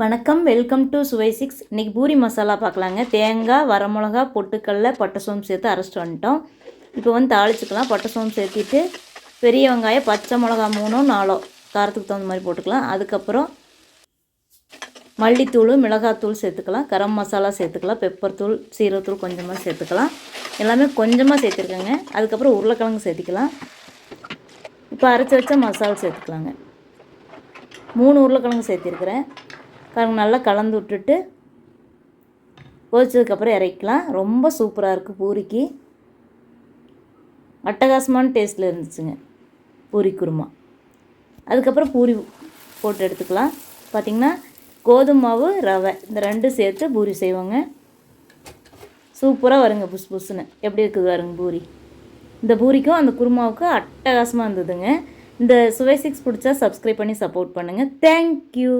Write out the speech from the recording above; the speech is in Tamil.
வணக்கம், வெல்கம் டு சுவை 6. இன்றைக்கி பூரி மசாலா பார்க்கலாங்க. தேங்காய், வரமிளகா, பொட்டுக்கடலை, பட்டை சோம்பு சேர்த்து அரைச்சிட்டு வந்துட்டோம். இப்போ தாளிச்சுக்கலாம். பட்டை சோம்பு சேர்த்திட்டு பெரிய வெங்காயம், பச்சை மிளகா 3 4 காரத்துக்கு தகுந்த மாதிரி போட்டுக்கலாம். அதுக்கப்புறம் மல்லித்தூள், மிளகாத்தூள் சேர்த்துக்கலாம். கரம் மசாலா சேர்த்துக்கலாம். பெப்பர் தூள், சீரகத்தூள் கொஞ்சமாக சேர்த்துக்கலாம். எல்லாமே கொஞ்சமாக சேர்த்துருக்கேங்க. அதுக்கப்புறம் உருளைக்கிழங்கு சேர்த்திக்கலாம். இப்போ அரைச்சி வச்ச மசாலா சேர்த்துக்கலாங்க. 3 உருளைக்கிழங்கு சேர்த்திருக்கிறேன். நல்லா கலந்து விட்டுட்டு கொதிச்சதுக்கப்புறம் இறக்கலாம். ரொம்ப சூப்பராக இருக்குது. பூரிக்கு அட்டகாசமான டேஸ்ட்டில் இருந்துச்சுங்க பூரி குருமா. அதுக்கப்புறம் பூரி போட்டு எடுத்துக்கலாம். பார்த்திங்கன்னா கோதுமை மாவு, ரவை இந்த 2 சேர்த்து பூரி செய்வாங்க. சூப்பராக வருங்க, புஸ் புஸ்ஸுன்னு. எப்படி இருக்குது பாருங்க பூரி. இந்த பூரிக்கும் அந்த குருமாவுக்கும் அட்டகாசமாக இருந்ததுங்க. இந்த சுவை 6 பிடிச்சா சப்ஸ்கிரைப் பண்ணி சப்போர்ட் பண்ணுங்கள். தேங்க்யூ.